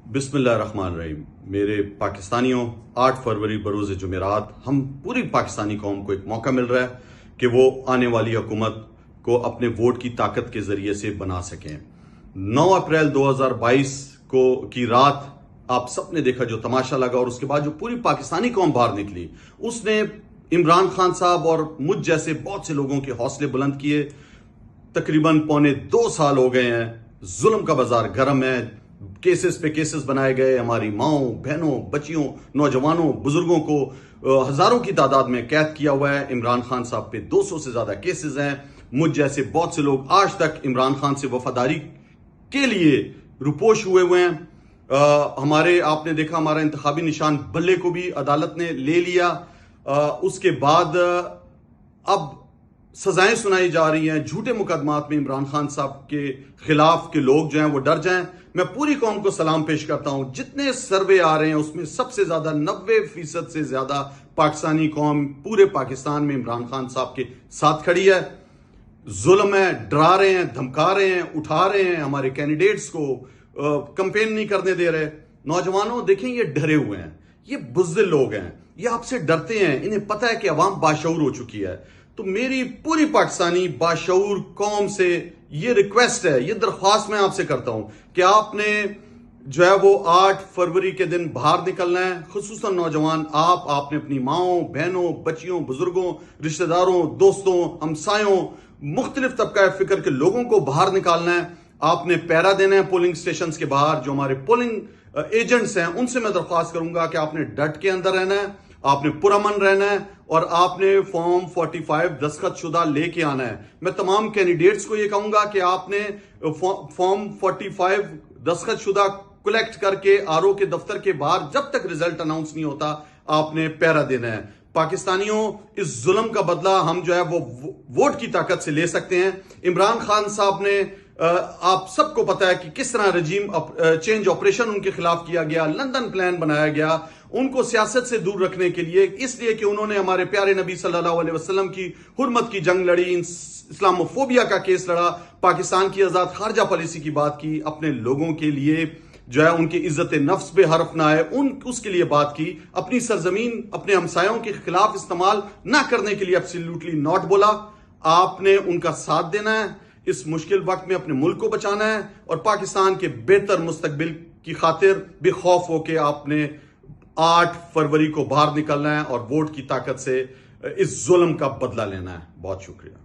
बिस्मिल्लाहिर्रहमानिर्रहीम। मेरे पाकिस्तानियों, 8 फरवरी बरोज़ जुमेरात हम पूरी पाकिस्तानी कौम को एक मौका मिल रहा है कि वो आने वाली हुकूमत को अपने वोट की ताकत के ज़रिए से बना सकें। 9 अप्रैल 2022 को की रात आप सब ने देखा जो तमाशा लगा, और उसके बाद जो पूरी पाकिस्तानी कौम बाहर निकली, उसने इमरान खान साहब और मुझ जैसे बहुत से लोगों के हौसले बुलंद किए। तकरीबन पौने 2 साल हो गए हैं, जुल्म का बाजार गर्म है, केसेस पे केसेस बनाए गए, हमारी माओं, बहनों, बच्चियों, नौजवानों, बुजुर्गों को हजारों की तादाद में कैद किया हुआ है। इमरान खान साहब पे 200 से ज्यादा केसेस हैं। मुझ जैसे बहुत से लोग आज तक इमरान खान से वफादारी के लिए रुपोश हुए हैं। हमारे आपने देखा हमारा इंतखाबी निशान बल्ले को भी अदालत ने ले लिया। उसके बाद अब सजाएं सुनाई जा रही हैं झूठे मुकदमात में। इमरान खान साहब के खिलाफ के लोग जो हैं वो डर जाएं। मैं पूरी कौम को सलाम पेश करता हूं। जितने सर्वे आ रहे हैं उसमें सबसे ज्यादा 90% से ज्यादा पाकिस्तानी कौम पूरे पाकिस्तान में इमरान खान साहब के साथ खड़ी है। जुल्म है, डरा रहे हैं, धमका रहे हैं, उठा रहे हैं, हमारे कैंडिडेट्स को कंपेन नहीं करने दे रहे। नौजवानों देखें, ये डरे हुए हैं, ये बुज़दिल लोग हैं, ये आपसे डरते हैं। इन्हें पता है कि अवाम बाशऊर हो चुकी है। तो मेरी पूरी पाकिस्तानी बाशऊर कौम से ये रिक्वेस्ट है, ये दरख्वास्त मैं आपसे करता हूं कि आपने जो है वो 8 फरवरी के दिन बाहर निकलना है। खुसूसन नौजवान, आपने अपनी माओं, बहनों, बच्चियों, बुजुर्गों, रिश्तेदारों, दोस्तों, हमसायों, मुख्तलिफ तबका फिक्र के लोगों को बाहर निकालना है। आपने पैरा देना है पोलिंग स्टेशन के बाहर। जो हमारे पोलिंग एजेंट्स हैं उनसे मैं दरख्वास्त करूंगा कि आपने डट के अंदर रहना है, आपने पुरअमन रहना है, और आपने फॉर्म 45 दस्तखत शुदा लेके आना है। मैं तमाम कैंडिडेट्स को ये कहूंगा कि आपने फॉर्म 45 दस्तखत शुदा कलेक्ट करके आरओ के दफ्तर के बाहर जब तक रिजल्ट अनाउंस नहीं होता आपने पैरा देना है। पाकिस्तानियों, इस जुल्म का बदला हम जो है वो वोट की ताकत से ले सकते हैं। इमरान खान साहब ने आप सबको पता है कि किस तरह रजीम चेंज ऑपरेशन उनके खिलाफ किया गया, लंदन प्लान बनाया गया उनको सियासत से दूर रखने के लिए, इसलिए कि उन्होंने हमारे प्यारे नबी सल्लल्लाहु अलैहि वसल्लम की हुर्मत की जंग लड़ी, इस्लामोफोबिया का केस लड़ा, पाकिस्तान की आजाद खारजा पॉलिसी की बात की, अपने लोगों के लिए जो है उनकी इज्जत नफ्स पे हरफ ना आए उसके लिए बात की, अपनी सरजमीन अपने हमसायों के खिलाफ इस्तेमाल ना करने के लिए एब्सोल्युटली नॉट बोला। आपने उनका साथ देना है, इस मुश्किल वक्त में अपने मुल्क को बचाना है, और पाकिस्तान के बेहतर मुस्तकबिल की खातिर बेखौफ होकर आपने 8 फरवरी को बाहर निकलना है और वोट की ताकत से इस जुल्म का बदला लेना है। बहुत शुक्रिया।